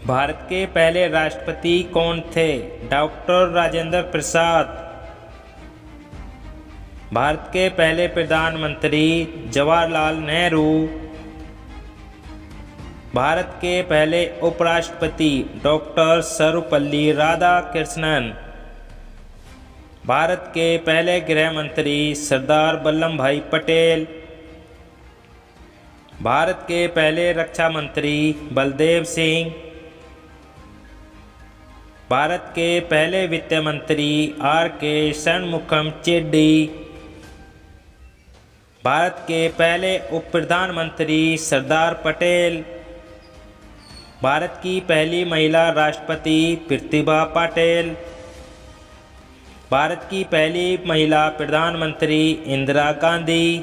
भारत के पहले राष्ट्रपति कौन थे? डॉक्टर राजेंद्र प्रसाद। भारत के पहले प्रधानमंत्री जवाहरलाल नेहरू। भारत के पहले उपराष्ट्रपति डॉक्टर सर्वपल्ली राधाकृष्णन। भारत के पहले गृह मंत्री सरदार वल्लभ भाई पटेल। भारत के पहले रक्षा मंत्री बलदेव सिंह। भारत के पहले वित्त मंत्री R.K. षणमुखम चेट्टी। भारत के पहले उप प्रधानमंत्री सरदार पटेल। भारत की पहली महिला राष्ट्रपति प्रतिभा पाटिल। भारत की पहली महिला प्रधानमंत्री इंदिरा गांधी।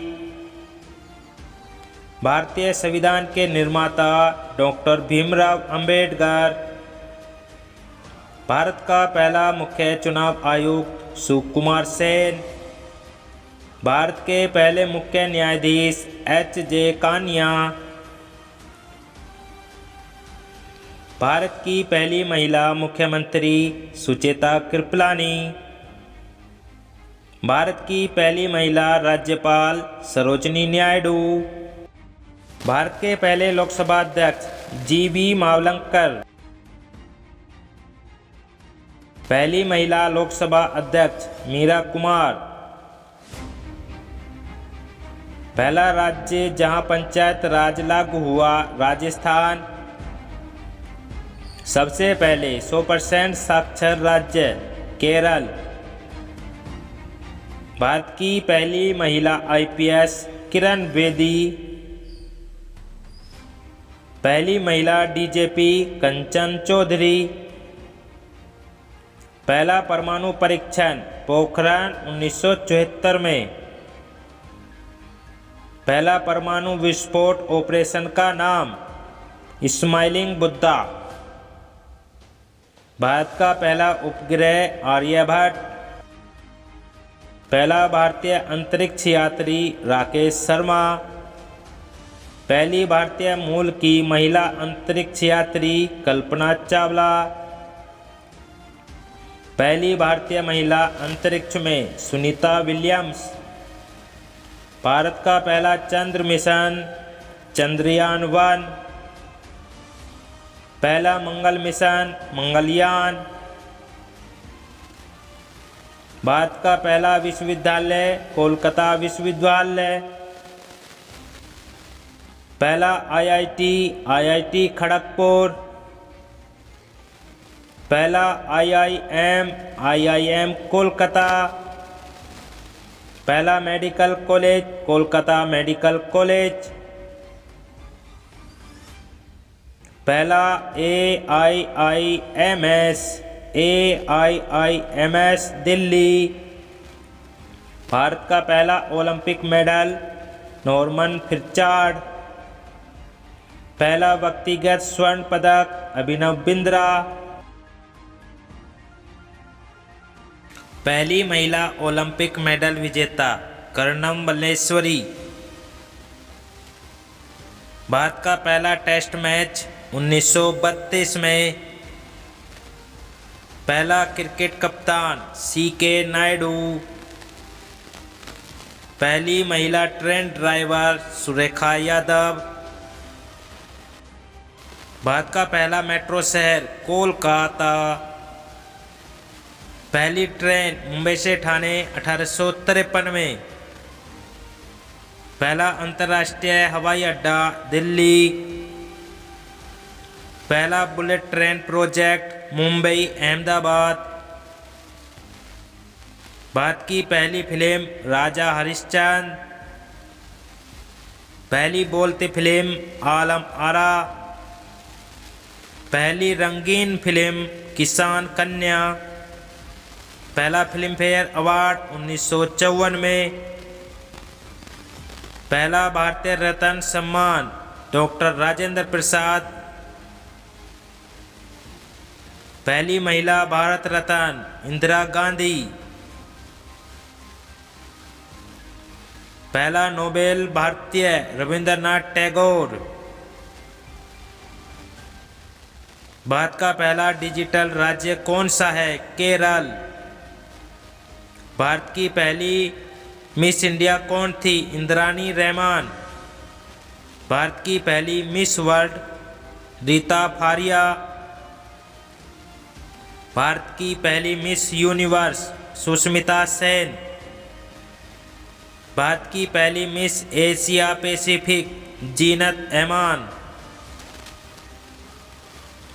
भारतीय संविधान के निर्माता डॉक्टर भीमराव अंबेडकर। भारत का पहला मुख्य चुनाव आयुक्त सुकुमार सेन। भारत के पहले मुख्य न्यायाधीश H.J. कानिया। भारत की पहली महिला मुख्यमंत्री सुचेता कृपलानी। भारत की पहली महिला राज्यपाल सरोजिनी नायडू। भारत के पहले लोकसभा अध्यक्ष G.B. मावलंकर। पहली महिला लोकसभा अध्यक्ष मीरा कुमार। पहला राज्य जहां पंचायत राज लागू हुआ राजस्थान। सबसे पहले 100% साक्षर राज्य केरल। भारत की पहली महिला IPS किरण बेदी। पहली महिला DJP कंचन चौधरी। पहला परमाणु परीक्षण पोखरण 1974 में। पहला परमाणु विस्फोट ऑपरेशन का नाम स्माइलिंग बुद्धा। भारत का पहला उपग्रह आर्यभट्ट। पहला भारतीय अंतरिक्ष यात्री राकेश शर्मा। पहली भारतीय मूल की महिला अंतरिक्ष यात्री कल्पना चावला। पहली भारतीय महिला अंतरिक्ष में सुनीता विलियम्स। भारत का पहला चंद्र मिशन चंद्रयान-1। पहला मंगल मिशन मंगलयान। भारत का पहला विश्वविद्यालय कोलकाता विश्वविद्यालय। पहला IIT खड़गपुर। पहला IIM कोलकाता। पहला medical college Kolkata medical college. पहला AIIMS दिल्ली। भारत का पहला ओलंपिक मेडल नॉर्मन फिरचार्ड। पहला व्यक्तिगत स्वर्ण पदक अभिनव बिंद्रा। पहली महिला ओलंपिक मेडल विजेता कर्णम मल्लेश्वरी। भारत का पहला टेस्ट मैच 1932 में। पहला क्रिकेट कप्तान CK नायडू। पहली महिला ट्रेन ड्राइवर सुरेखा यादव। भारत का पहला मेट्रो शहर कोलकाता। पहली ट्रेन मुंबई से ठाणे 1853 में। पहला अंतर्राष्ट्रीय हवाई अड्डा दिल्ली। पहला bullet train project Mumbai Ahmedabad. Bharat की पहली फिल्म राजा हरिश्चंद्र। पहली बोलती फिल्म आलम आरा। पहली रंगीन फिल्म किसान कन्या। पहला फिल्म फेयर अवार्ड 1954 में। पहला भारतीय रत्न सम्मान डॉक्टर राजेंद्र प्रसाद। पहली महिला भारत रत्न इंदिरा गांधी। पहला नोबेल भारतीय रविंद्रनाथ टैगोर। भारत का पहला डिजिटल राज्य कौन सा है? केरल। भारत की पहली मिस इंडिया कौन थी? इंद्राणी रहमान। भारत की पहली मिस वर्ल्ड? रीता फारिया। भारत की पहली मिस यूनिवर्स? सुष्मिता सेन। भारत की पहली miss Asia Pacific? Zeenat Aman.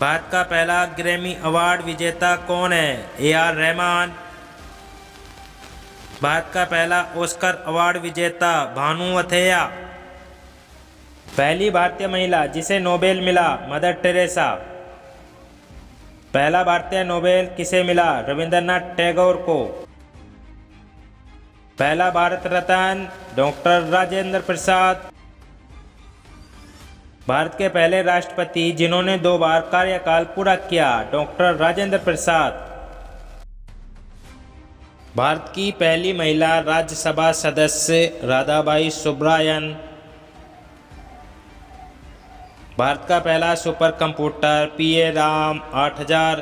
Bharat का पहला ग्रैमी अवार्ड विजेता कौन है? ए.आर. रहमान। भारत का पहला ऑस्कर अवार्ड विजेता? भानु अथैया। पहली भारतीय महिला जिसे नोबेल मिला? Mother Teresa. पहला भारतीय नोबेल किसे मिला? रविंद्रनाथ टैगोर को। पहला भारत रत्न? डॉक्टर राजेंद्र प्रसाद। भारत के पहले राष्ट्रपति जिन्होंने 2 बार कार्यकाल पूरा किया? डॉक्टर राजेंद्र प्रसाद। भारत की पहली महिला राज्यसभा सदस्य? राधाबाई सुब्रायन। भारत का पहला सुपर कंप्यूटर? पीए राम 8000।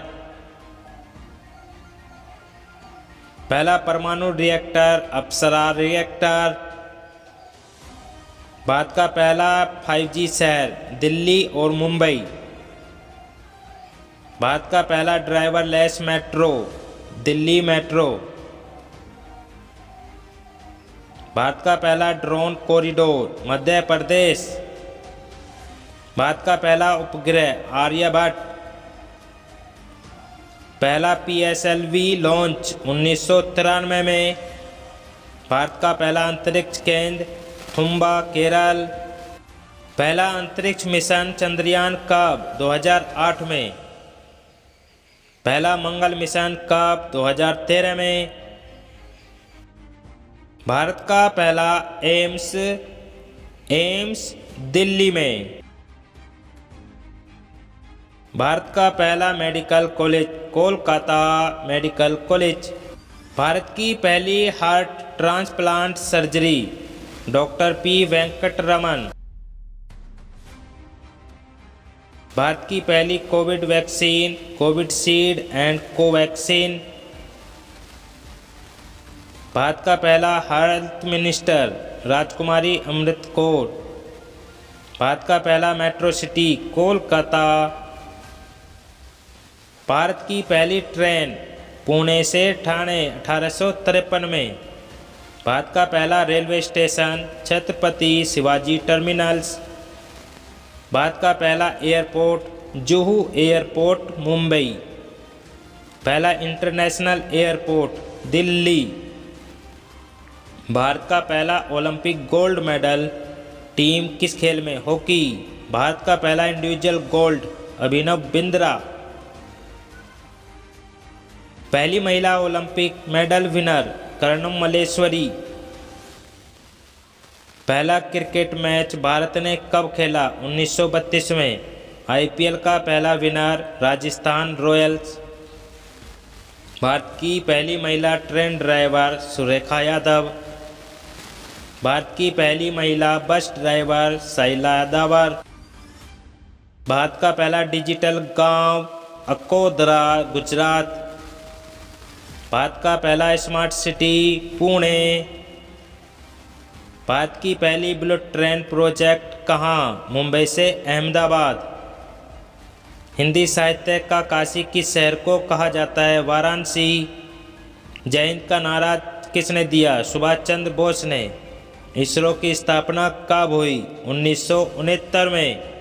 पहला परमाणु रिएक्टर? अप्सरा रिएक्टर। भारत का पहला 5G शहर? दिल्ली और मुंबई। भारत का पहला driverless metro? Delhi metro. Bharat का पहला ड्रोन कॉरिडोर? मध्य प्रदेश। भारत का पहला उपग्रह? आर्यभट्ट। पहला PSLV लॉन्च 1993 में। भारत का पहला अंतरिक्ष केंद्र? थुम्बा, केरल। पहला अंतरिक्ष मिशन चंद्रयान कब? 2008 में। पहला मंगल मिशन कब? 2013 में। भारत का पहला एम्स दिल्ली में। भारत का पहला medical college? Kolkata medical college. Bharat की पहली heart transplant surgery? Doctor P. Venkataraman. Bharat की पहली Covid vaccine? Covishield and Covaxin. Bharat का पहला हेल्थ मिनिस्टर? राजकुमारी अमृत कौर। भारत का पहला मेट्रो सिटी? कोलकाता। भारत की पहली ट्रेन? पुणे से ठाणे 1853 में। भारत का पहला railway station? Chhatrapati Shivaji terminals. Bharat का पहला एयरपोर्ट? जुहू एयरपोर्ट, मुंबई। पहला इंटरनेशनल एयरपोर्ट? दिल्ली। भारत का पहला ओलंपिक गोल्ड मेडल टीम किस खेल में? हॉकी। भारत का पहला इंडिविजुअल गोल्ड? अभिनव बिंद्रा। पहली महिला Olympic medal winner? Karnam Malleswari. पहला क्रिकेट मैच भारत ने कब खेला? 1932 में। IPL का पहला विनर? राजस्थान रॉयल्स। भारत की पहली महिला ट्रेन ड्राइवर? सुरेखा यादव। भारत की पहली महिला बस ड्राइवर? शैला यादव। भारत का पहला डिजिटल गांव? अकोदरा, गुजरात। भारत का पहला स्मार्ट सिटी? पुणे। भारत की पहली बुलेट ट्रेन प्रोजेक्ट कहाँ? मुंबई से अहमदाबाद। हिंदी साहित्य का काशी किस शहर को कहा जाता है? वाराणसी। जय हिंद का नारा किसने दिया? सुभाष चंद्र बोस ने। इसरो की स्थापना कब हुई? 1969 में।